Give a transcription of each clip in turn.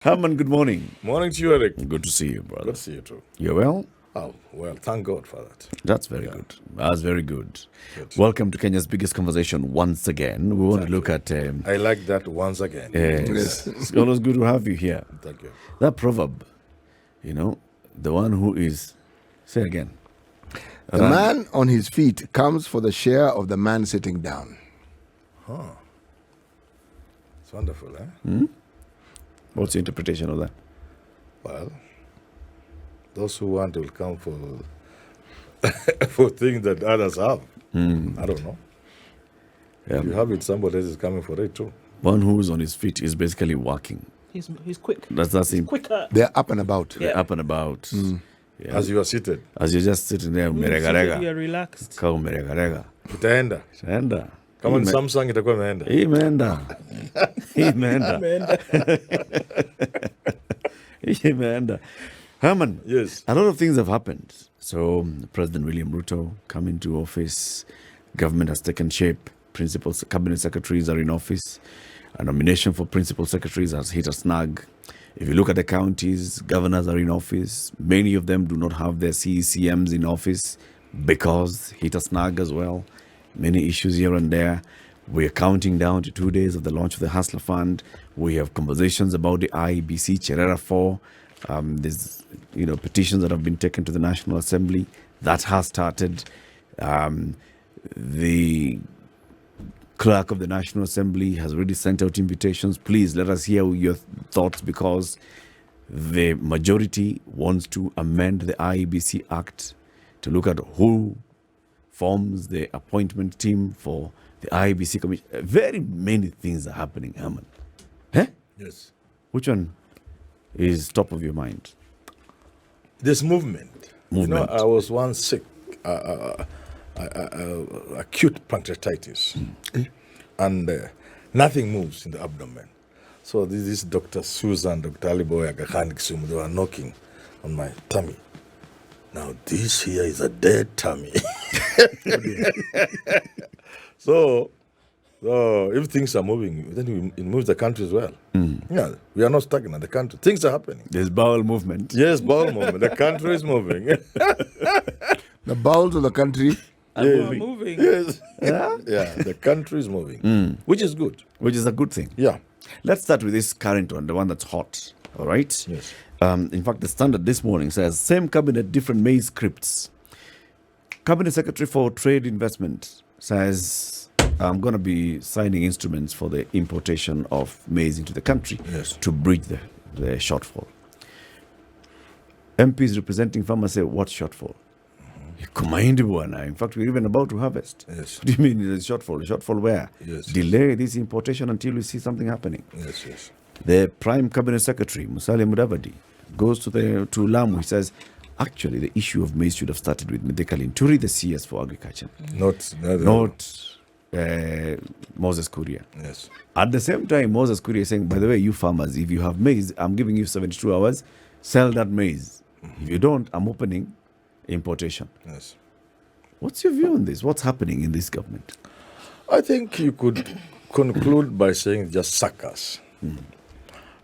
Herman, good morning. Morning to you, Eric. Good to see you, brother. Good to see you too. You're well? Oh, well, thank God for that. That's very good. That's very good. Good. Welcome to Kenya's biggest conversation once again. We want to look at... I like that once again. It's always good to have you here. Thank you. That proverb, the one who is... Say again. The man on his feet comes for the share of the man sitting down. It's wonderful, eh? What's the interpretation of that? Well, those who want will come for for things that others have. I don't know. Yeah. If you have it, somebody else is coming for it too. One who's on his feet is basically walking. He's quick. That's him. Quicker. They're up and about. They're up and about. Yeah. As you are seated. As you're just sitting there, So meregarega. you're relaxed. Kau meregarega. Itaenda. Itaenda. Kama ni Samsung itakuwa imeenda. Imeenda. Imeenda. Herman, Yes. a lot of things have happened. So, President William Ruto come into office. Government has taken shape. Principal cabinet secretaries are in office. A nomination for principal secretaries has hit a snag. If you look at the counties, governors are in office. Many of them do not have their CECMs in office because hit a snag as well. Many issues here and there. We're counting down to 2 days of the launch of the Hustler Fund. We have conversations about the IEBC, CHERERA 4. There's petitions that have been taken to the National Assembly. That has started. The clerk of the National Assembly has already sent out invitations. Please let us hear your thoughts, because the majority wants to amend the IEBC Act to look at who forms the appointment team for the IEBC Commission. Very many things are happening, Herman. Yes. Which one is top of your mind? This movement. Movement. I was once sick. Acute pancreatitis. And nothing moves in the abdomen. So this is Dr. Susan, Dr. Aliboy, Agakhaniksum, they were knocking on my tummy. Now this here is a dead tummy. So if things are moving, then it moves the country as well. Yeah, we are not stagnant. The country, things are happening. There's bowel movement. Yes, bowel movement. The country is moving. The bowels of the country. Moving. Yes. Yeah? Yeah, the country is moving, which is good. Which is a good thing. Yeah. Let's start with this current one, the one that's hot. All right? Yes. In fact, the Standard this morning says, same cabinet, different maize scripts. Cabinet Secretary for Trade Investment says, I'm going to be signing instruments for the importation of maize into the country to bridge the shortfall. MPs representing farmers say, what shortfall? In fact, we're even about to harvest. Yes. What do you mean there's a shortfall? A shortfall where? Yes. Delay this importation until we see something happening. Yes. The Prime Cabinet Secretary, Musalia Mudavadi, goes to Lamu. He says, actually, the issue of maize should have started with Medekali Nturi, the CS for agriculture, Not Moses Kuria. Yes. At the same time, Moses Kuria is saying, by the way, you farmers, if you have maize, I'm giving you 72 hours, sell that maize. If you don't, I'm opening importation. Yes. What's your view on this? What's happening in this government? I think you could conclude by saying just suckers.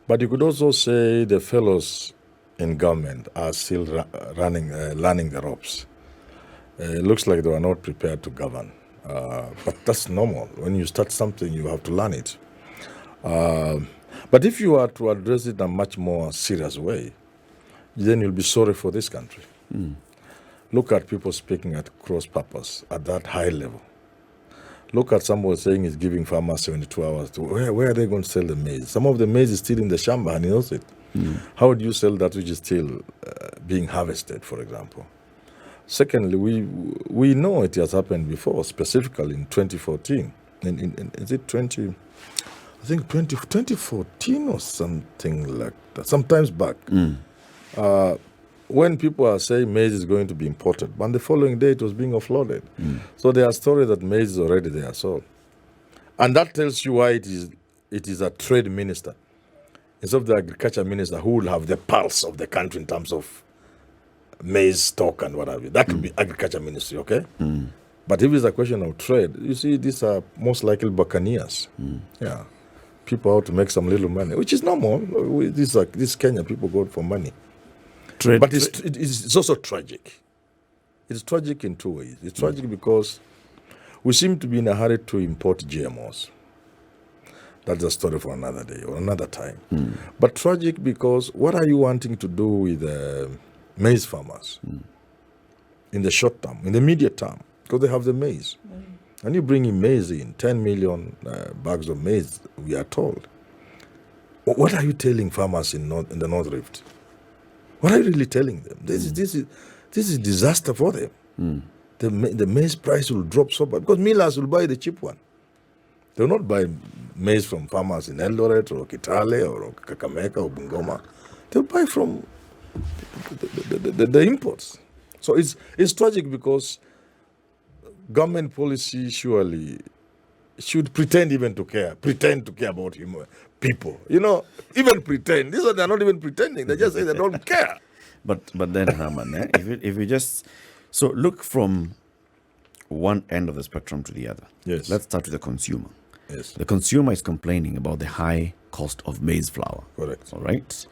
But you could also say the fellows in government are still learning the ropes. It looks like they are not prepared to govern. But that's normal. When you start something, you have to learn it. But if you are to address it in a much more serious way, then you'll be sorry for this country. Look at people speaking at cross purpose at that high level. Look at someone saying he's giving farmers 72 hours. Where are they going to sell the maize? Some of the maize is still in the shamba and he knows it. How do you sell that which is still being harvested, for example? Secondly, we know it has happened before, specifically in 2014. Is it 2014 or something like that, sometimes back. When people are saying maize is going to be imported, but the following day it was being offloaded. So there are stories that maize is already there. So, and that tells you why it is a trade minister instead of the agriculture minister who will have the pulse of the country in terms of maize stock and what have you. That could be agriculture ministry, okay? But if it's a question of trade, you see, these are most likely buccaneers. Yeah. people out to make some little money, which is normal. This Kenya, people go for money. But it's also tragic. It's tragic in two ways. It's tragic because we seem to be in a hurry to import GMOs. That's a story for another day or another time. But tragic because what are you wanting to do with maize farmers in the short term, in the immediate term? Because they have the maize. And you bring in maize in, 10 million bags of maize, we are told. What are you telling farmers in the North Rift? What are you really telling them? This is disaster for them. The maize price will drop so bad because millers will buy the cheap one. They will not buy maize from farmers in Eldoret or Kitale or Kakamega or Bungoma. They'll buy from the imports. So it's tragic because government policy surely should pretend to care about people. Even pretend. These are they're not even pretending. They just say they don't care. But then, Herman, if you just so look from one end of the spectrum to the other. Yes. Let's start with the consumer. Yes. The consumer is complaining about the high cost of maize flour. Correct. All right.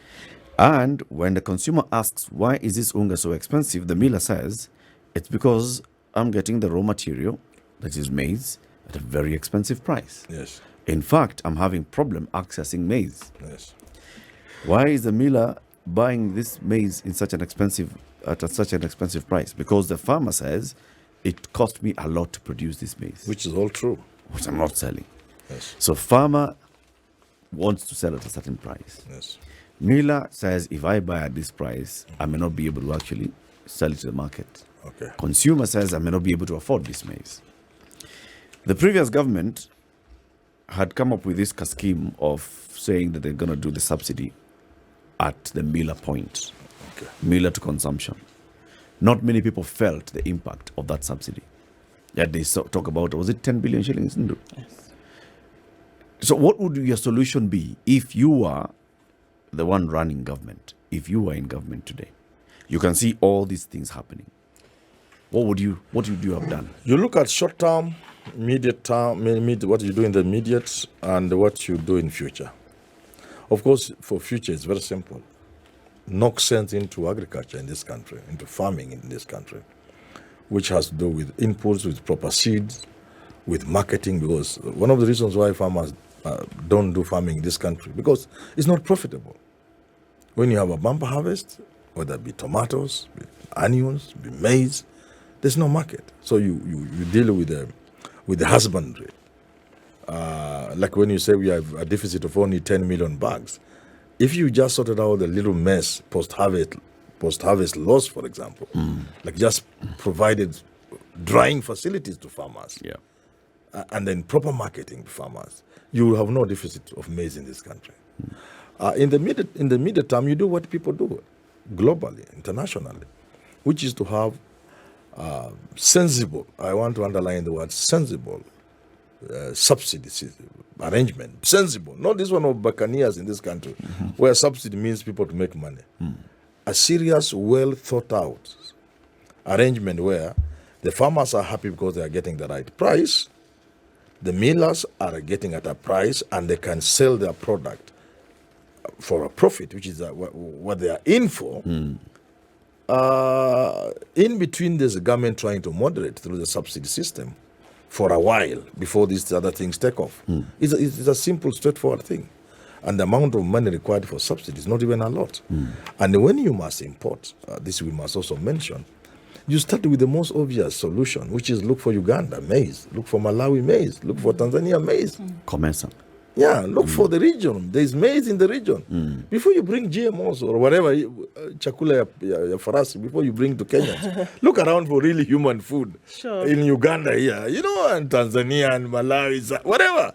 And when the consumer asks, why is this unga so expensive? The miller says, it's because I'm getting the raw material, that is maize, at a very expensive price. Yes. In fact, I'm having problem accessing maize. Yes. Why is the miller buying this maize at such an expensive price? Because the farmer says, it cost me a lot to produce this maize. Which is all true. Which I'm not selling. Yes. So farmer wants to sell at a certain price. Yes. Miller says, if I buy at this price, I may not be able to actually sell it to the market. Okay. Consumer says, I may not be able to afford this maize. The previous government had come up with this scheme of saying that they're going to do the subsidy at the miller point, Okay. miller to consumption. Not many people felt the impact of that subsidy. Yet they talk about, was it 10 billion shillings? Yes. So what would your solution be if you were the one running government? If you were in government today, you can see all these things happening. What would you have done? You look at short term, immediate term, what you do in the immediate and what you do in future. Of course, for future, it's very simple. Knock sense into agriculture in this country, into farming in this country, which has to do with inputs, with proper seeds, with marketing, because one of the reasons why farmers don't do farming in this country, because it's not profitable. When you have a bumper harvest, whether it be tomatoes, be onions, be maize, there's no market. So you deal with the husbandry. Like when you say we have a deficit of only 10 million bags, if you just sorted out the little mess post-harvest loss, for example, like just provided drying facilities to farmers, and then proper marketing to farmers, you will have no deficit of maize in this country. In the immediate term, you do what people do globally, internationally, which is to have sensible, I want to underline the word sensible, subsidy arrangement. Sensible, not this one of buccaneers in this country, where subsidy means people to make money. A serious, well thought out arrangement where the farmers are happy because they are getting the right price, the millers are getting at a price, and they can sell their product for a profit, which is what they are in for. In between, there's a government trying to moderate through the subsidy system for a while before these other things take off. It's a simple, straightforward thing. And the amount of money required for subsidy is not even a lot. And when you must import, this we must also mention, you start with the most obvious solution, which is look for Uganda maize, look for Malawi maize, look for Tanzania maize. Commercial. Yeah, look for the region. There's maize in the region. Before you bring GMOs or whatever, chakula ya farasi, before you bring to Kenya, look around for really human food. Sure. In Uganda here, and Tanzania and Malawi, whatever.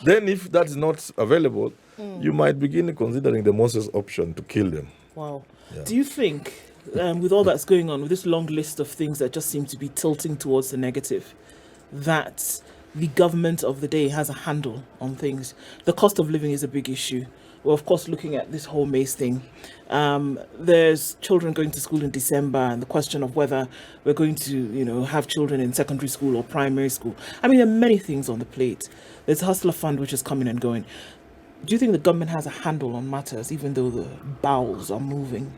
Then if that's not available, you might begin considering the Moses option to kill them. Wow. Yeah. Do you think, with all that's going on, with this long list of things that just seem to be tilting towards the negative, that the government of the day has a handle on things? The cost of living is a big issue. Well, of course, looking at this whole maize thing, there's children going to school in December, and the question of whether we're going to, have children in secondary school or primary school. I mean, there are many things on the plate. There's a hustler fund which is coming and going. Do you think the government has a handle on matters, even though the bowels are moving?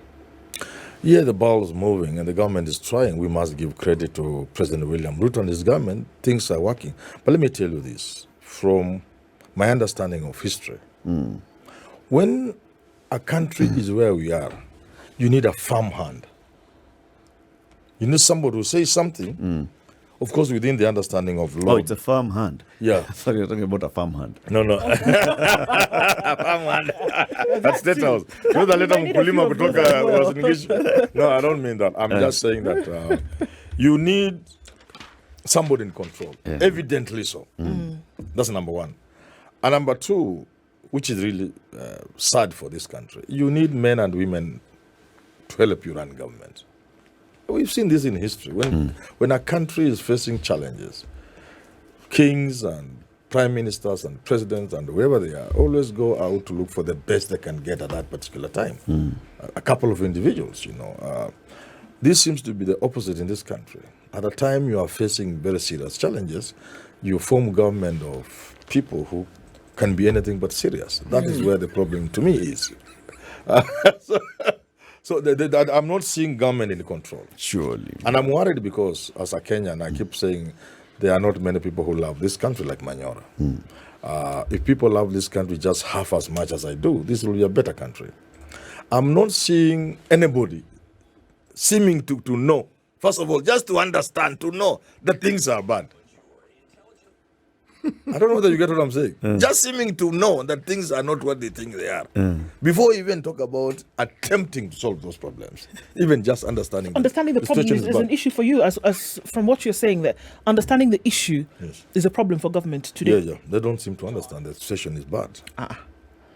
Yeah, the ball is moving and the government is trying. We must give credit to President William Ruto and his government. Things are working. But let me tell you this, from my understanding of history. When a country is where we are, you need a firm hand. You need somebody who says something, of course, within the understanding of law. Oh, it's a firm hand. Yeah. I thought you were talking about a farm hand. No. That's State House. You know the letter mkulima kutoka was in English? No, I don't mean that. I'm just saying that you need somebody in control. Yeah. Evidently so. That's number one. And number two, which is really sad for this country, you need men and women to help you run government. We've seen this in history. When a country is facing challenges, kings and prime ministers and presidents and whoever they are always go out to look for the best they can get at that particular time. A couple of individuals, this seems to be the opposite in this country. At a time you are facing very serious challenges, you form government of people who can be anything but serious. That is where the problem to me is. So I'm not seeing government in control. Surely. And I'm worried because as a Kenyan, I keep saying there are not many people who love this country like Manyora. If people love this country just half as much as I do, this will be a better country. I'm not seeing anybody seeming to know, first of all, just to understand, to know that things are bad. I don't know whether you get what I'm saying. Just seeming to know that things are not what they think they are. Before we even talk about attempting to solve those problems, even just understanding the problem is an issue for you, as from what you're saying, that understanding the issue is a problem for government today. Yeah. They don't seem to understand that the situation is bad.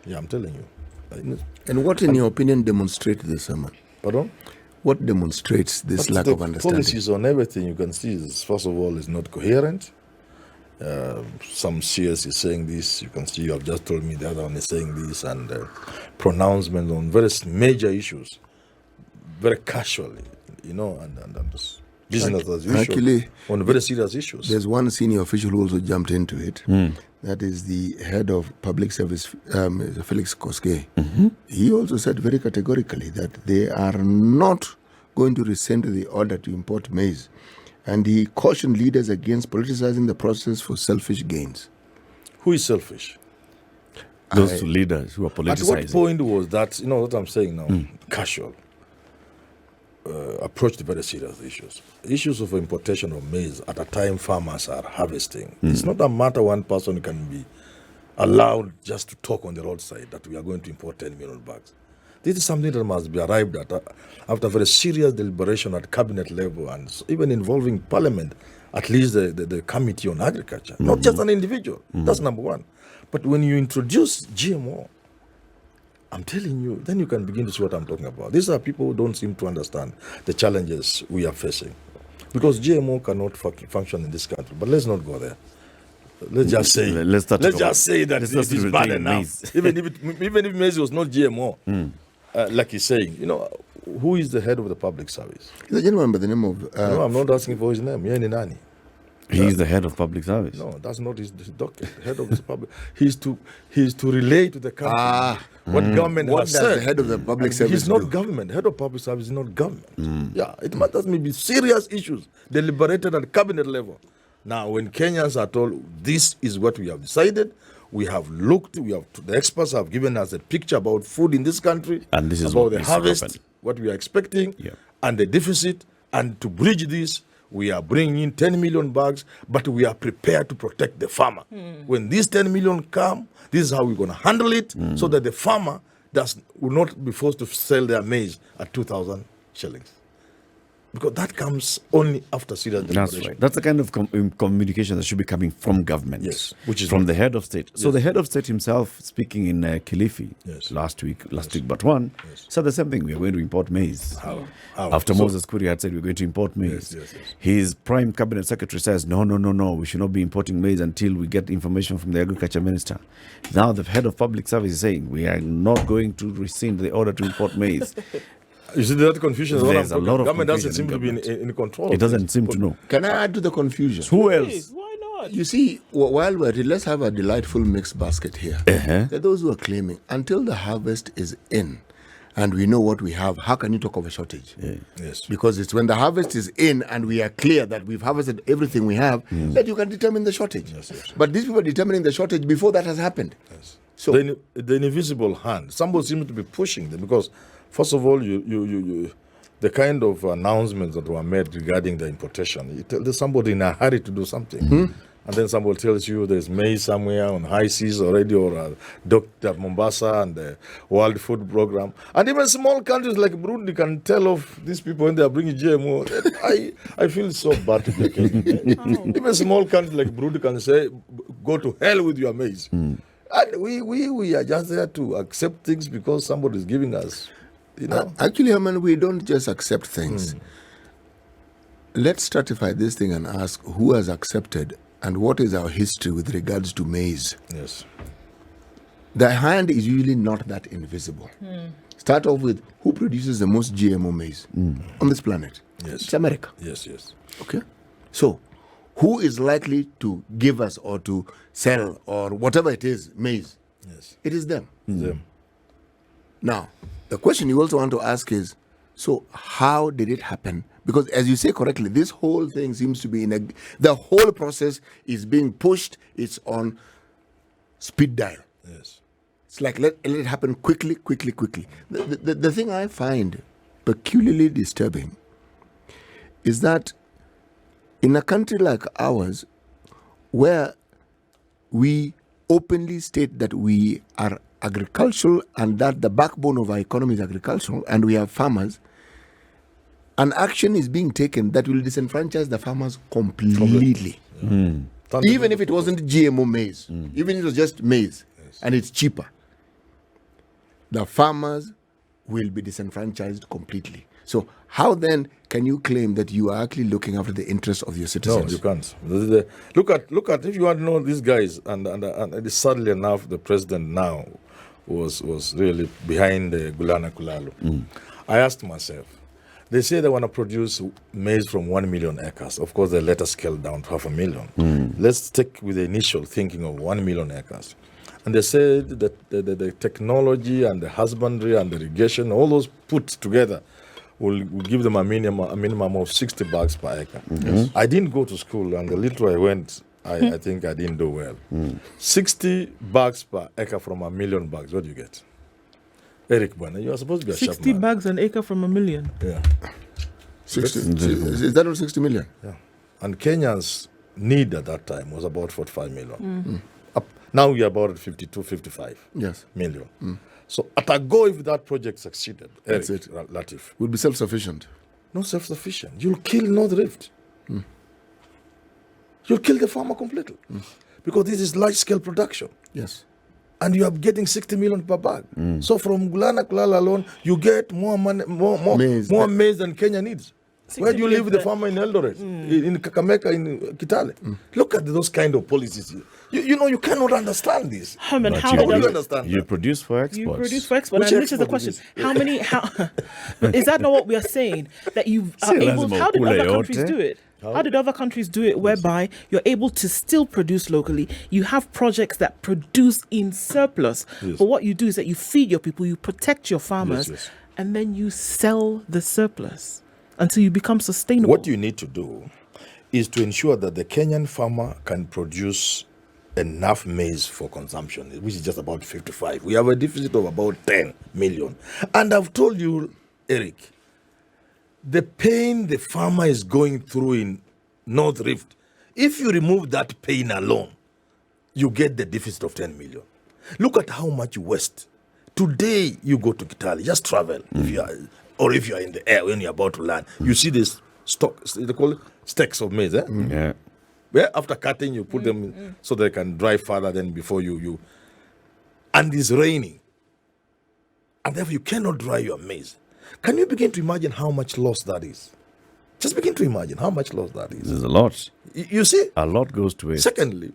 Yeah, I'm telling you. And what, in your opinion, demonstrates this, Herman? Pardon? What demonstrates this lack of understanding? Policies on everything you can see is, first of all, is not coherent. Some CS is saying this, you can see you have just told me the other one is saying this, and pronouncements on very major issues, very casually, and just business as usual. Actually, on very serious issues. There's one senior official who also jumped into it. That is the head of public service, Felix Koske. He also said very categorically that they are not going to rescind the order to import maize. And he cautioned leaders against politicizing the process for selfish gains. Who is selfish? Those leaders who are politicizing. At what point was that, what I'm saying now, casual, approach to very serious issues. Issues of importation of maize at a time farmers are harvesting. It's not a matter one person can be allowed just to talk on the roadside that we are going to import 10 million bags. This is something that must be arrived at after very serious deliberation at cabinet level and even involving parliament, at least the committee on agriculture, not just an individual. That's number one. But when you introduce GMO, I'm telling you, then you can begin to see what I'm talking about. These are people who don't seem to understand the challenges we are facing. Because GMO cannot function in this country. But let's not go there. Let's just say that it is bad enough. Even if maize was not GMO. Like he's saying, who is the head of the public service? He's a gentleman by the name of... no, I'm not asking for his name. Nani. He's the head of public service. No, that's not his docket. Head of the public. He's to relay to the country what government has said. What does the head of the public service He's not do? government. Head of public service is not government. Yeah, it matters maybe serious issues deliberated at cabinet level. Now, when Kenyans are told this is what we have decided, we have looked, the experts have given us a picture about food in this country, and this is about what the needs to harvest, happen. what we are expecting, and the deficit. And to bridge this, we are bringing in 10 million bags, but we are prepared to protect the farmer. When these 10 million come, this is how we're going to handle it, so that the farmer will not be forced to sell their maize at 2,000 shillings. Because that comes only after serious deliberation. That's right. That's the kind of communication that should be coming from government. Yes, which is from the head of state. So the head of state himself, speaking in Kilifi last week but one, said the same thing. We are going to import maize. How? After Moses Kuri had said we're going to import maize. Yes. His prime cabinet secretary says, no, we should not be importing maize until we get information from the agriculture minister. Now the head of public service is saying we are not going to rescind the order to import maize. You see that confusion? There's a lot of government confusion doesn't seem to be in control. It doesn't seem to know. Can I add to the confusion? Who else? Why not? God. You see, while we're at it, let's have a delightful mixed basket here. Uh-huh. There are those who are claiming until the harvest is in and we know what we have, how can you talk of a shortage? Yes. Because it's when the harvest is in and we are clear that we've harvested everything we have that you can determine the shortage. Yes. But these people are determining the shortage before that has happened. Yes. So The invisible hand, somebody seems to be pushing them because, first of all, you the kind of announcements that were made regarding the importation, you tell there's somebody in a hurry to do something. And then somebody tells you there's maize somewhere on high seas already, or Dr. Mombasa and the World Food Program. And even small countries like Burundi can tell of these people when they are bringing GMO. I feel so bad to be a Kenyan. Even small countries like Burundi can say, go to hell with your maize. And we are just there to accept things because somebody is giving us, you know. Actually, Herman, we don't just accept things. Let's stratify this thing and ask who has accepted and what is our history with regards to maize. Yes. The hand is usually not that invisible. Start off with who produces the most GMO maize on this planet? Yes. It's America. Yes. Okay. So, who is likely to give us or to sell or whatever it is, maize? Yes. It is them. Them. Now, the question you also want to ask is, so how did it happen? Because as you say correctly, this whole thing seems to be the whole process is being pushed. It's on speed dial. Yes. It's like let it happen quickly. The thing I find peculiarly disturbing is that in a country like ours, where we openly state that we are agricultural and that the backbone of our economy is agricultural and we have farmers, an action is being taken that will disenfranchise the farmers completely. Even if it wasn't GMO maize, even if it was just maize and it's cheaper, the farmers will be disenfranchised completely. So how then can you claim that you are actually looking after the interests of your No, citizens? you can't. Look at if you want to know these guys, and sadly enough, the president now was really behind the Gulana Kulalu. I asked myself, they say they want to produce maize from 1 million acres. Of course, they let us scale down to 500,000. Let's take with the initial thinking of 1 million acres. And they said that the technology and the husbandry and the irrigation, all those put together, will give them a minimum of 60 bucks per acre. I didn't go to school, and the little I went, I think I didn't do well. 60 bucks per acre from $1 million bucks. What do you get? Eric Bwana, you are supposed to be a 60 sharp man. bags an acre from $1 million. Yeah. 60, is that not 60 million? Yeah. And Kenya's need at that time was about 45 million. Now we are about 52, 55 Yes. million. So at a go, if that project succeeded, That's Eric it. Latif, We'll be self-sufficient. not self-sufficient. You'll kill North Rift. You'll kill the farmer completely. Because this is large-scale production. Yes. And you are getting 60 million per bag. So from Gulana Kulala alone, you get more money, more Maize. maize than Kenya needs. 60 Where do you live with the million farmer in Eldoret, in Kakamega, in Kitale? Look at those kind of policies. You know, you cannot understand this. Herman, But how How do you does understand You that? produce for exports. you produce for export? Which And this is the export question: is how many? But is that not what we are saying? That you are Still able? lazima How did ukule other countries yote. do it? How did other countries do it? Whereby you're able to still produce locally. You have projects that produce in surplus. Yes. But what you do is that you feed your people, you protect your farmers, Yes. and then you sell the surplus until you become sustainable. What you need to do is to ensure that the Kenyan farmer can produce enough maize for consumption, which is just about 55. We have a deficit of about 10 million. And I've told you, Eric, the pain the farmer is going through in North Rift, if you remove that pain alone, you get the deficit of 10 million. Look at how much you waste. Today, you go to Kitale, just travel, if you are, or if you are in the air when you're about to land, you see this stock, they call it stacks of maize, Yeah. where after cutting, you put them in so they can dry further than before you. And it's raining. And therefore, you cannot dry your maize. Can you begin to imagine how much loss that is? Just begin to imagine how much loss that is. There's a lot. You see? A lot goes to waste. Secondly,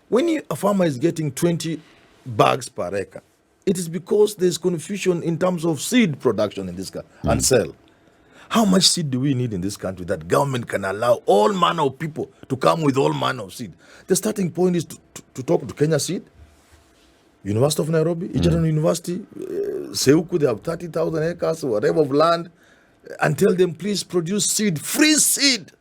when a farmer is getting 20 bags per acre, it is because there's confusion in terms of seed production in this and sell. How much seed do we need in this country that government can allow all manner of people to come with all manner of seed? The starting point is to talk to Kenya Seed, University of Nairobi, Egerton University, Seuku, they have 30,000 acres or whatever of land, and tell them, please produce seed, free seed.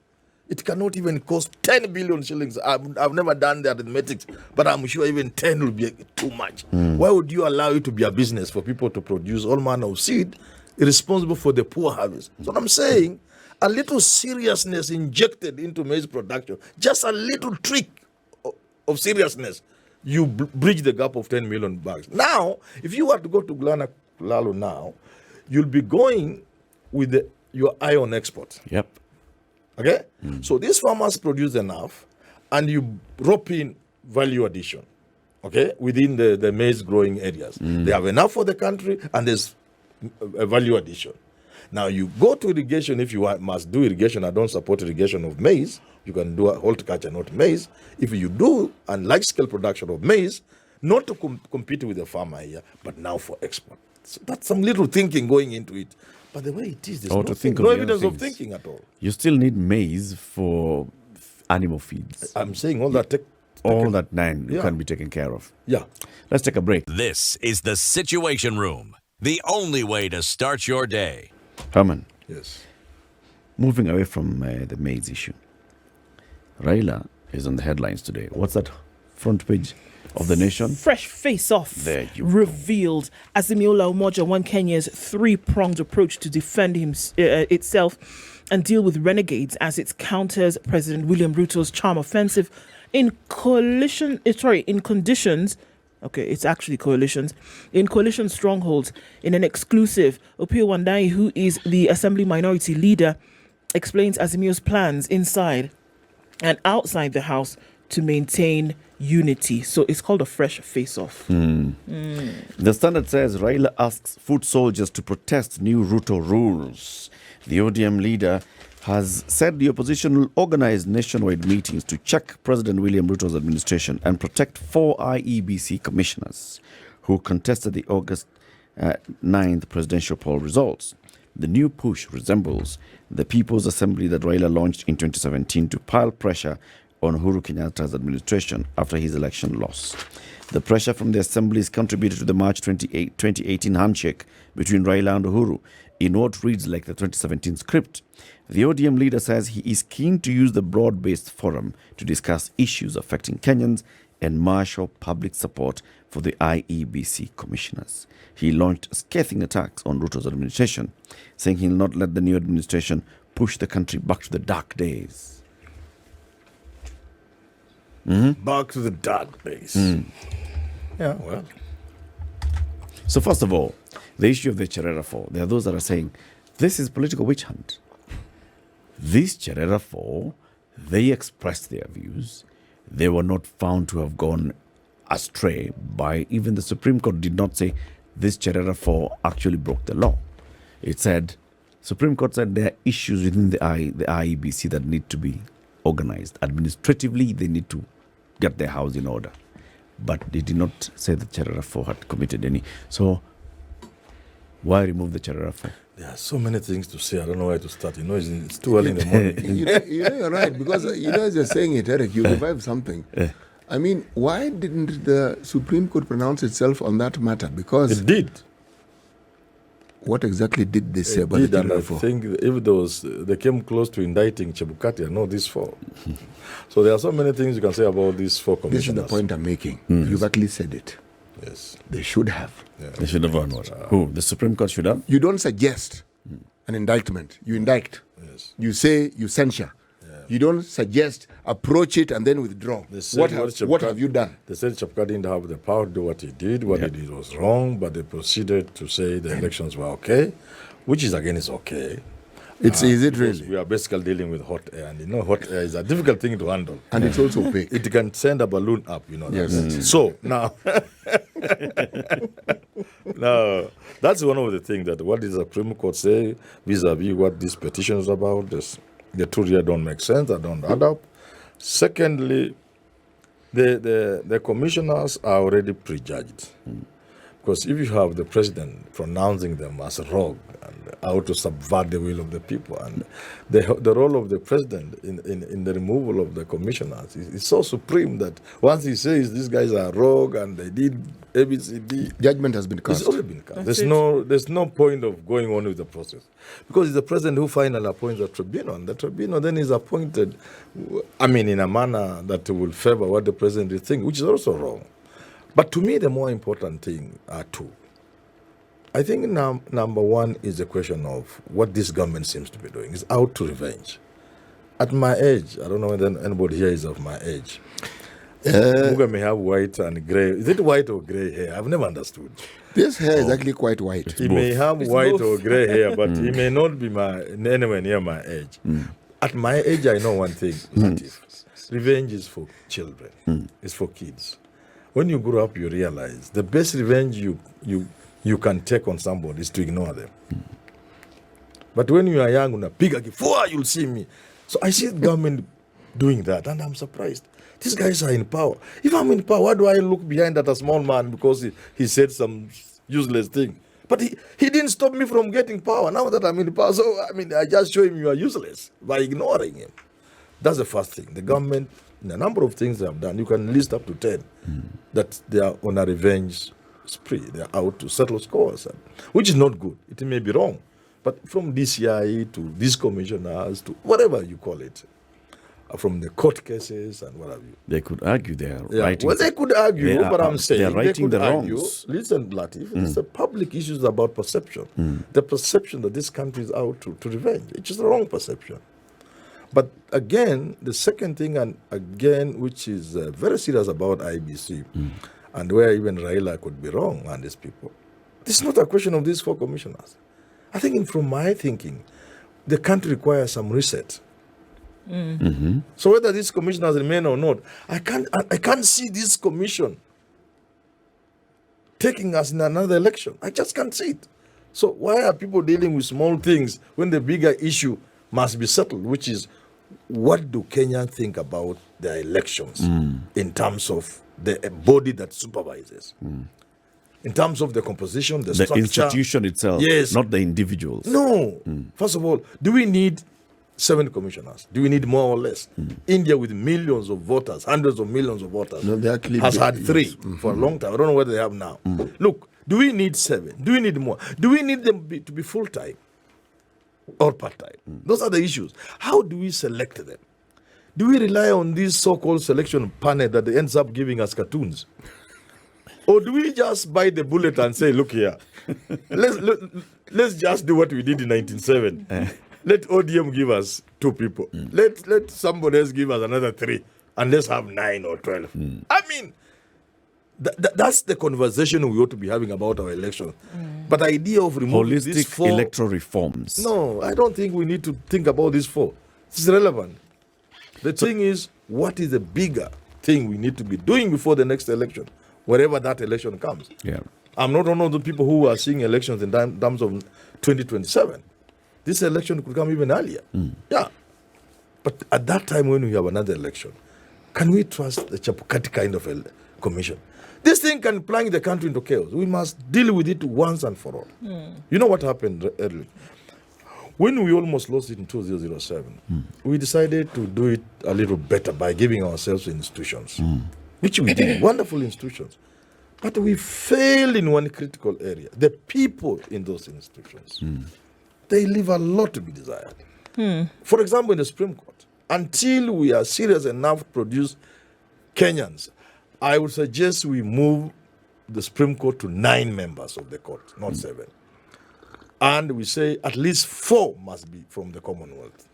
It cannot even cost 10 billion shillings. I've never done the arithmetic, but I'm sure even 10 will be too much. Why would you allow it to be a business for people to produce all manner of seed, irresponsible for the poor harvest? So what I'm saying, a little seriousness injected into maize production, just a little trick of seriousness, you bridge the gap of 10 million bags. Now, if you were to go to Glana Lalo now, you'll be going with your eye on export. Yep. Okay? So these farmers produce enough, and you rope in value addition, okay, within the maize growing areas. They have enough for the country, and there's a value addition. Now you go to irrigation if you must do irrigation. I don't support irrigation of maize. You can do a horticulture, not maize. If you do a large-scale production of maize, not to compete with the farmer here, but now for export. So that's some little thinking going into it. But the way it is, there's no evidence of thinking at all. You still need maize for animal feeds. I'm saying all that. All that can be taken care of. Yeah. Let's take a break. This is the Situation Room, the only way to start your day. Herman, Yes. moving away from the maize issue, Raila is on the headlines today. What's that front page of the Nation? Fresh face-off There you revealed. Azimiola Umoja won Kenya's three-pronged approach to defend itself and deal with renegades as it counters President William Ruto's charm offensive in coalitions. Okay, it's actually coalitions. In coalition strongholds, in an exclusive, Opiyo Wandayi, who is the Assembly Minority Leader, explains Azimio's plans inside and outside the House to maintain unity. So it's called a fresh face-off. The Standard says Raila asks foot soldiers to protest new Ruto rules. The ODM leader has said the opposition will organize nationwide meetings to check President William Ruto's administration and protect 4 IEBC commissioners who contested the August 9th presidential poll results. The new push resembles the People's Assembly that Raila launched in 2017 to pile pressure on Uhuru Kenyatta's administration after his election loss. The pressure from the assemblies contributed to the March 2018 handshake between Raila and Uhuru in what reads like the 2017 script. The ODM leader says he is keen to use the broad-based forum to discuss issues affecting Kenyans and marshal public support for the IEBC commissioners. He launched scathing attacks on Ruto's administration, saying he'll not let the new administration push the country back to the dark days. Back to the dark days. Yeah, well. So first of all, the issue of the CHERERA 4, there are those that are saying this is political witch hunt. This CHERERA 4, they expressed their views. They were not found to have gone astray by even the Supreme Court did not say this CHERERA 4 actually broke the law. It said, Supreme Court said there are issues within the IEBC that need to be organized. Administratively, they need to get their house in order. But they did not say the CHERERA 4 had committed any. So why remove the CHERERA 4? There are so many things to say. I don't know where to start. It's too early in the morning. You're right, because as you're saying it, Eric, you revive something. I mean, why didn't the Supreme Court pronounce itself on that matter? Because It did. what exactly did they say It about did, the and I CHERERA 4? think if they came close to indicting Chebukati, I know this 4. So there are so many things you can say about these 4 This is commissioners. the point I'm making. You've at least said it. Yes. They should have. They should have done what? Who? The Supreme Court should have? You don't suggest an indictment. You indict. Yes. You say you censure. You don't suggest, approach it, and then withdraw. They said What have you done? They said Chebukati didn't have the power to do what he did. What he did was wrong, but they proceeded to say the elections were okay, which is again is okay. Is it Because really? we are basically dealing with hot air, and hot air is a difficult thing to handle. And it's also opaque. It can send a balloon up, Yes. So now, now that's one of the things that what does the Supreme Court say vis-a-vis what this petition is about? The two here don't make sense. They don't add up. Secondly, the commissioners are already prejudged. Because if you have the president pronouncing them as a rogue and how to subvert the will of the people. And the role of the president in the removal of the commissioners is so supreme that once he says these guys are rogue and they did ABCD, Judgment has been cast. it's already been cast. That's There's no point of going on with the process, because it's the president who finally appoints the tribunal, and the tribunal then is appointed, in a manner that will favor what the president is thinking, which is also wrong. But to me, the more important thing are two. I think number one is the question of what this government seems to be doing. It's out to revenge. At my age, I don't know whether anybody here is of my age. Muga may have white and grey. Is it white or grey hair? I've never understood. This hair is actually quite white. He may have It's white both. or grey hair, but he may not be anywhere near my age. At my age, I know one thing, Latif. Revenge is for children. It's for kids. When you grow up, you realize the best revenge you can take on somebody is to ignore them. But when you are young, you'll see me. So I see the government doing that, and I'm surprised. These guys are in power. If I'm in power, why do I look behind at a small man because he said some useless thing? But he didn't stop me from getting power. Now that I'm in power, so I just show him you are useless by ignoring him. That's the first thing. The government, in a number of things they have done, you can list up to 10, that they are on a revenge spree. They are out to settle scores, which is not good. It may be wrong. But from DCI to these commissioners to whatever you call it, from the court cases and what have you. They could argue they're writing. Well, they could argue, but I'm saying they're writing they could the argue. wrongs. Listen, Latif, it's a public issue about perception. The perception that this country is out to revenge. It's just the wrong perception. But again, the second thing, and again, which is very serious about IBC, and where even Raila could be wrong on these people, this is not a question of these 4 commissioners. I think from my thinking, the country requires some reset. So whether these commissioners remain or not, I can't see this commission taking us in another election. I just can't see it. So why are people dealing with small things when the bigger issue must be settled, which is what do Kenyans think about their elections in terms of the body that supervises? In terms of the composition, the structure. The institution itself, Yes. not the individuals. No. First of all, do we need 7 commissioners? Do we need more or less? India, with millions of voters, hundreds of millions of voters, No, they actually has do, had 3 yes. for a long time. I don't know what they have now. Look, do we need 7? Do we need more? Do we need them to be full-time or part-time? Those are the issues. How do we select them? Do we rely on this so-called selection panel that ends up giving us cartoons? Or do we just bite the bullet and say, look here, let's just do what we did in 1907. Let ODM give us 2 people. Let somebody else give us another 3. And let's have 9 or 12. That's the conversation we ought to be having about our elections. But the idea of removing these Holistic 4... electoral reforms. No, I don't think we need to think about these 4. It's irrelevant. The thing is, what is the bigger thing we need to be doing before the next election, wherever that election comes? Yeah. I'm not one of the people who are seeing elections in terms of 2027. This election could come even earlier. Yeah. But at that time when we have another election, can we trust the Chapukati kind of a commission? This thing can plunge the country into chaos. We must deal with it once and for all. You know what happened earlier? When we almost lost it in 2007, we decided to do it a little better by giving ourselves institutions, which we did, wonderful institutions. But we failed in one critical area. The people in those institutions, they leave a lot to be desired. For example, in the Supreme Court, until we are serious enough to produce Kenyans, I would suggest we move the Supreme Court to 9 members of the court, not 7. And we say at least 4 must be from the Commonwealth.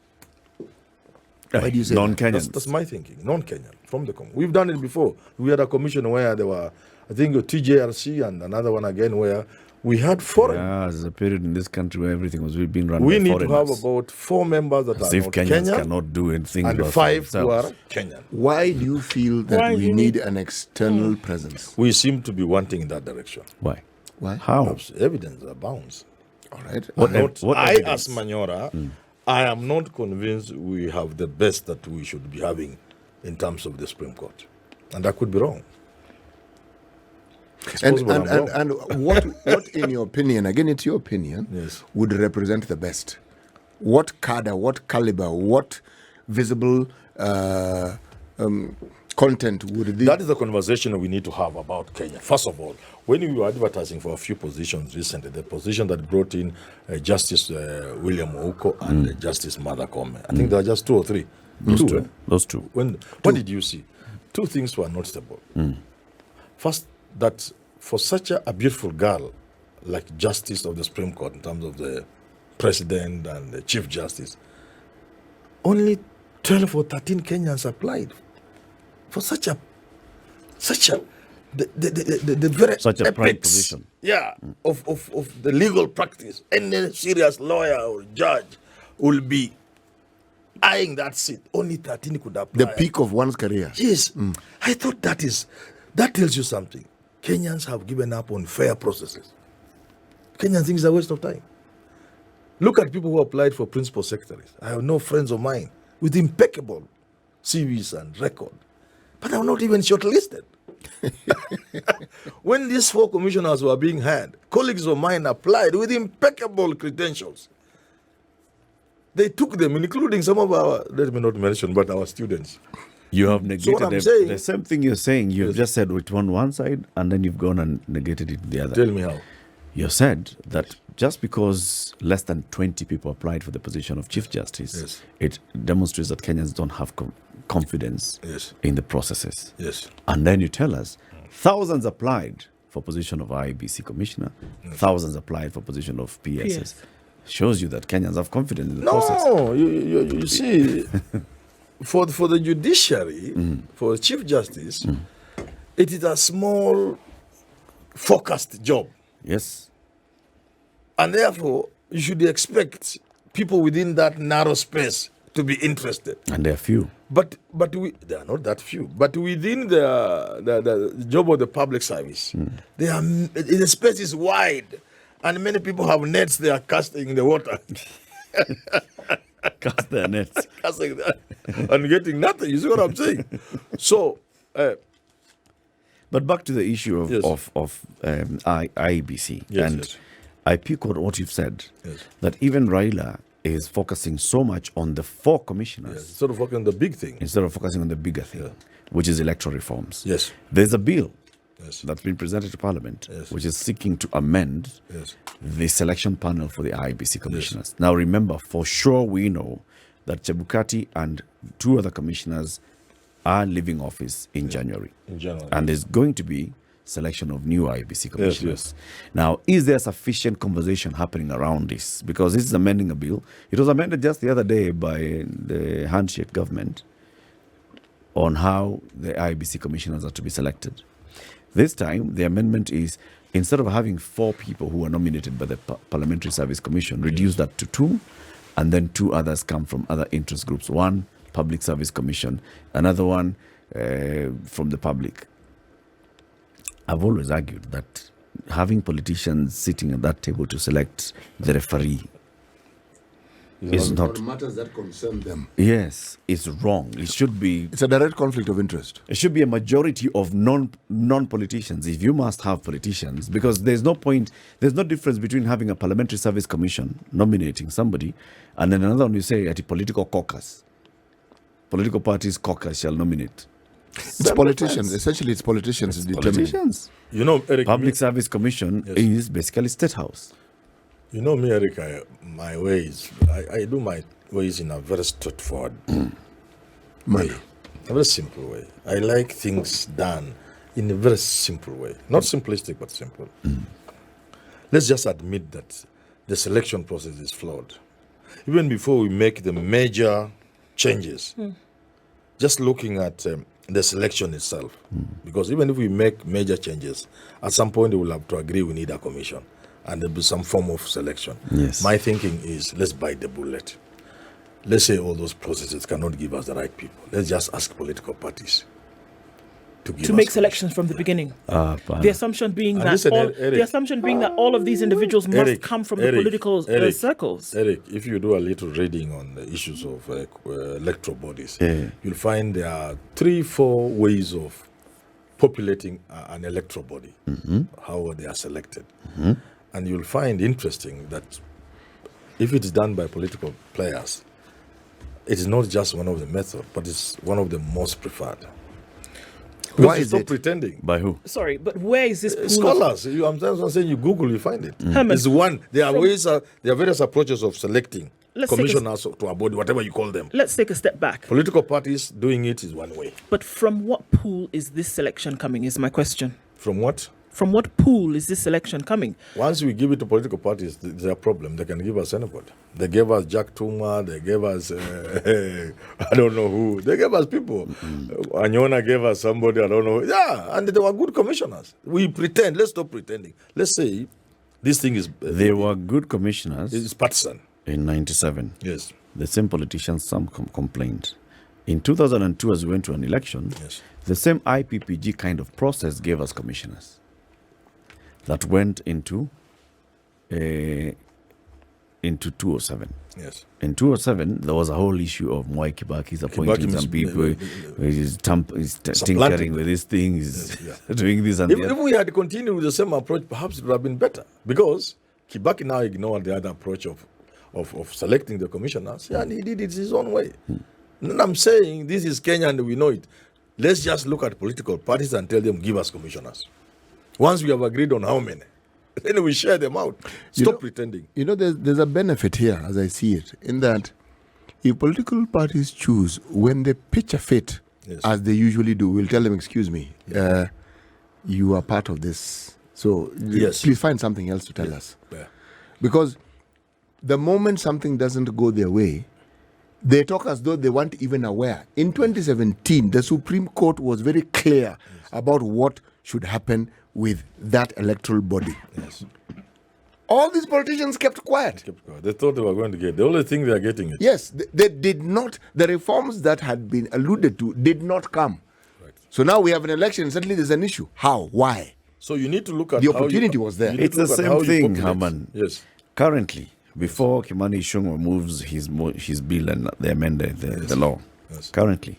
Why do you say that? Non-Kenyans. That's my thinking, non-Kenyan, from the Commonwealth. We've done it before. We had a commission where there were, I think, a TJRC and another one again where we had foreign. Yeah, there's a period in this country where everything was being run We by need to have foreigners. about 4 members that As are if not Kenyans Kenyan cannot do anything and for 5 who themselves. are Kenyan. Why do you feel that Why we do you need need- an external presence? We seem to be wanting in that direction. Why? Why? How? Evidence abounds. All right. What I'm not- what I, evidence? as Manyora, I am not convinced we have the best that we should be having in terms of the Supreme Court. And I could be wrong. It's And, possible I'm wrong. and what, in your opinion, again, it's your opinion, Yes. would represent the best? What cadre, what caliber, what visible content would this? That is the conversation we need to have about Kenya. First of all, when we were advertising for a few positions recently, the position that brought in Justice William Ouko and Justice Martha Koome, I think there are just 2 or 3. Those two. What did you see? 2 things were noticeable. First, that for such a beautiful girl like Justice of the Supreme Court, in terms of the President and the Chief Justice, only 12 or 13 Kenyans applied for such a the very Such a prime apex, position. yeah, of the legal practice. Any serious lawyer or judge will be eyeing that seat. Only 13 could apply. The peak of one's career. Yes. I thought that tells you something. Kenyans have given up on fair processes. Kenyans think it's a waste of time. Look at people who applied for principal secretaries. I have no friends of mine with impeccable CVs and record, but I'm not even shortlisted. When these 4 commissioners were being hired, colleagues of mine applied with impeccable credentials. They took them, including some of our, let me not mention, but our students. You have negated I'm saying- the same thing you're saying. You've just said it on one side, and then you've gone and negated it the other. Tell me how. You said that just because less than 20 people applied for the position of Chief Justice, Yes. it demonstrates that Kenyans don't have confidence Yes. in the processes. Yes. And then you tell us thousands applied for position of IBC Commissioner, thousands applied for position of PSS. Shows you that Kenyans have confidence in the process. No, you see, for the judiciary, for Chief Justice, it is a small, focused job. Yes. And therefore, you should expect people within that narrow space to be interested. And there are few. But they are not that few. But within the job of the public service, the space is wide, and many people have nets they are casting in the water, Cast their nets. casting that, and getting nothing. You see what I'm saying? So, But back to the issue of, Yes. IBC. Yes, and yes. I pick on what you've said, Yes. that even Raila is focusing so much on the 4 commissioners sort of working on the big thing. instead of focusing on the bigger thing, which is electoral reforms. Yes. There's a bill Yes. that's been presented to Parliament, Yes. which is seeking to amend Yes. the selection panel for the IBC commissioners. Now, remember, for sure we know that Chebukati and 2 other commissioners are leaving office in January. In January. And there's going to be selection of new IBC commissioners. yes. Now, is there sufficient conversation happening around this? Because this is amending a bill. It was amended just the other day by the handshake government on how the IBC commissioners are to be selected. This time, the amendment is, instead of having 4 people who are nominated by the Parliamentary Service Commission, reduce that to 2, and then 2 others come from other interest groups. 1, Public Service Commission, another one from the public. I've always argued that having politicians sitting at that table to select the referee is not. matters that concern them. Yes, it's wrong. It should be. It's a direct conflict of interest. It should be a majority of non-politicians. If you must have politicians, because there's no point, there's no difference between having a Parliamentary Service Commission nominating somebody, and then another one you say at a political caucus. Political parties caucus shall nominate. It's politicians. Essentially, it's politicians who determine. Politicians. You know, Eric, Public Service Commission is basically State House. you know me, Eric, my ways, I do my ways in a very straightforward way. A very simple way. I like things done in a very simple way. Not simplistic, but simple. Let's just admit that the selection process is flawed. Even before we make the major changes, just looking at the selection itself, because even if we make major changes, at some point we will have to agree we need a commission and there'll be some form of selection. Yes. My thinking is, let's bite the bullet. Let's say all those processes cannot give us the right people. Let's just ask political parties to give To us make commission. selections from the beginning. Fine. The assumption being And that listen, all, Eric. the assumption being that all of these individuals must Eric, come from Eric, the political Eric, circles. Eric, if you do a little reading on the issues of electoral bodies, Yeah. you'll find there are 3-4 ways of populating an electoral body, how they are selected. And you'll find interesting that if it's done by political players, it is not just one of the methods, but it's one of the most preferred. Why is is stop it? pretending? By who? Sorry, but where is this pool of- Scholars, I'm saying you Google, you find it. Herman, It's one. There are from- ways. There are various approaches of selecting Let's take a- commissioners to a body, whatever you call them. Let's take a step back. Political parties doing it is one way. But from what pool is this selection coming? Is my question. From what? From what pool is this selection coming? Once we give it to political parties, there's a problem. They can give us anybody. They gave us Jack Tuma. They gave us I don't know who. They gave us people. Manyora gave us somebody. I don't know. Yeah, and they were good commissioners. We pretend. Let's stop pretending. Let's say this thing is They were good commissioners it's partisan. in 97. Yes. The same politicians, some complained. In 2002, as we went to an election, Yes. the same IPPG kind of process gave us commissioners that went into 207. Yes. In 207, there was a whole issue of Mwai Kibaki's appointing some people. He's tinkering with these things, doing this and If that. we had continued with the same approach, perhaps it would have been better. Because Kibaki now ignored the other approach of selecting the commissioners, and he did it his own way. And I'm saying this is Kenya and we know it. Let's just look at political parties and tell them, give us commissioners. Once we have agreed on how many, then we share them out. Stop pretending. You know, there's a benefit here, as I see it, in that if political parties choose, when they pitch a fit, Yes. as they usually do, we'll tell them, excuse me, you are part of this. So Yes. please find something else to tell us. Yeah. Because the moment something doesn't go their way, they talk as though they weren't even aware. In 2017, the Supreme Court was very clear about what should happen with that electoral body. Yes. All these politicians kept quiet. They thought they were going to get. The only thing they are getting it. Yes, they did not. The reforms that had been alluded to did not come. Right. So now we have an election. Suddenly there's an issue. How? Why? So you need to look at The how you- opportunity was there. you need It's to the look at how same you thing, populate. Herman. Yes. Currently, before Kimani Ichung'wah moves his bill and they amended the law, Yes. currently,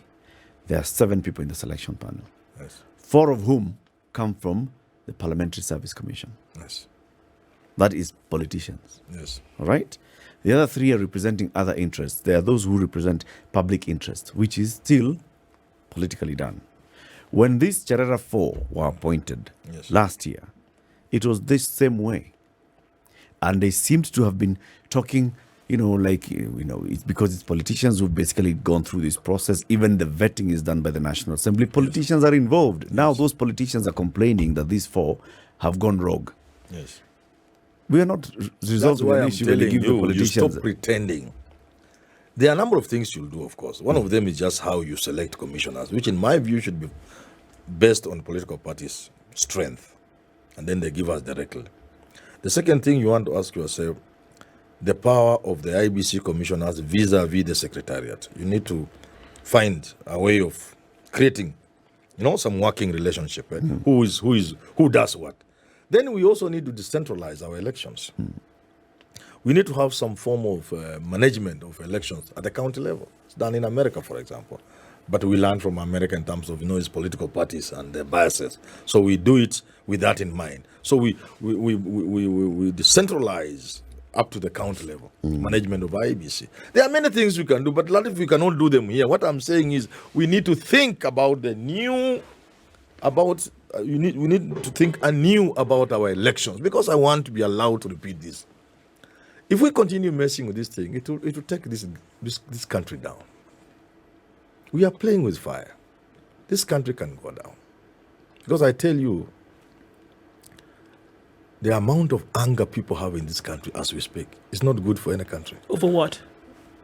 there are 7 people in the selection panel, Yes. 4 of whom come from the Parliamentary Service Commission. Yes. That is politicians. Yes. All right? The other 3 are representing other interests. There are those who represent public interest, which is still politically done. When these CHERERA 4 were appointed Yes. last year, it was this same way. And they seemed to have been talking, it's because it's politicians who've basically gone through this process. Even the vetting is done by the National Assembly. Politicians are involved. Now those politicians are complaining that these 4 have gone rogue. Yes. We are not That's resolving why the I'm issue when they telling give the you, you politicians. stop pretending. There are a number of things you'll do, of course. One of them is just how you select commissioners, which in my view should be based on political parties' strength. And then they give us directly. The second thing you want to ask yourself, the power of the IBC commissioners vis-a-vis the secretariat. You need to find a way of creating, some working relationship. Right? Who does what? Then we also need to decentralize our elections. We need to have some form of management of elections at the county level. It's done in America, for example. But we learn from America in terms of, its political parties and their biases. So we do it with that in mind. So we decentralize up to the county level, management of IBC. There are many things we can do, but a lot of we cannot do them here. What I'm saying is we need to think about we need to think anew about our elections, because I want to be allowed to repeat this. If we continue messing with this thing, it will take this country down. We are playing with fire. This country can go down. Because I tell you, the amount of anger people have in this country as we speak is not good for any country. Over what?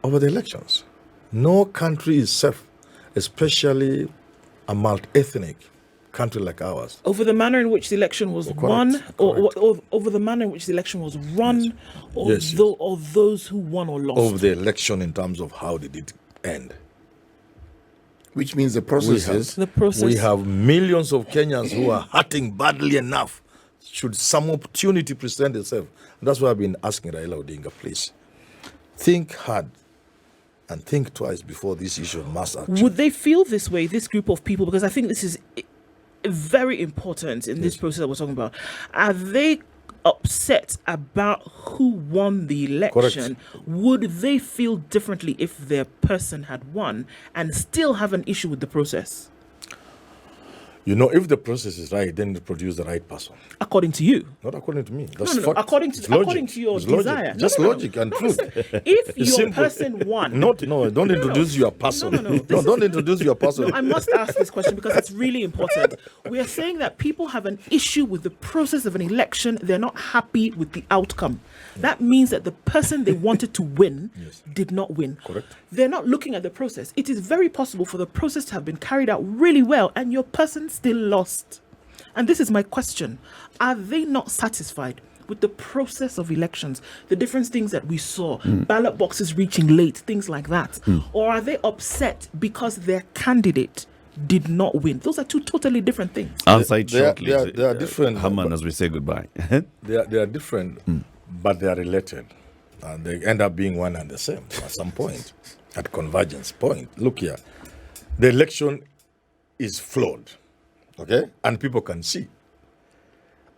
Over the elections. No country is safe, especially a multi-ethnic country like ours. Over the manner in which the election was won, or over the manner in which the election was run, or those who won or lost? Over the election in terms of how did it end. Which means the processes. We have millions of Kenyans who are hurting badly enough. Should some opportunity present itself? And that's why I've been asking Raila Odinga, please, think hard and think twice before this issue of mass action. Would they feel this way, this group of people? Because I think this is very important in this process that we're talking about. Are they upset about who won the election? Would they feel differently if their person had won and still have an issue with the process? You know, if the process is right, then it produce the right person. According to you? Not according to me. That's No. According to your It's desire. Logic. Just logic and truth. If your person won. No, don't introduce your person. No. Don't introduce your person. I must ask this question because it's really important. We are saying that people have an issue with the process of an election. They're not happy with the outcome. That means that the person they wanted to win did not win. Correct. They're not looking at the process. It is very possible for the process to have been carried out really well and your person still lost. And this is my question. Are they not satisfied with the process of elections, the different things that we saw, ballot boxes reaching late, things like that? Or are they upset because their candidate did not win? Those are two totally different things. Answer it shortly. They are different. Herman, as we say goodbye. They are different, but they are related. And they end up being one and the same at some point, at convergence point. Look here. The election is flawed, okay? And people can see.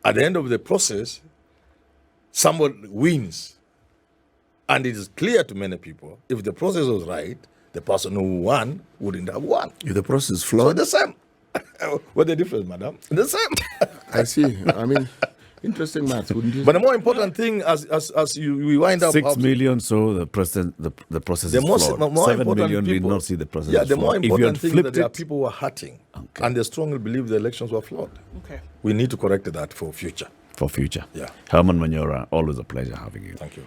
At the end of the process, someone wins. And it is clear to many people, if the process was right, the person who won wouldn't have won. If the process is So flawed, the same. What's the difference, madam? The same. I see. I mean, interesting maths, wouldn't you? But the more important thing, as we wind up, 6 million, so the process the is most, flawed. more 7 important million people, did not see the process. Yeah, as the more flawed. If you had important thing is that flipped there are it, people who are hurting, Okay. and they strongly believe the elections were flawed. Okay. We need to correct that for future. for future. Yeah. Herman Manyora, always a pleasure having you. Thank you.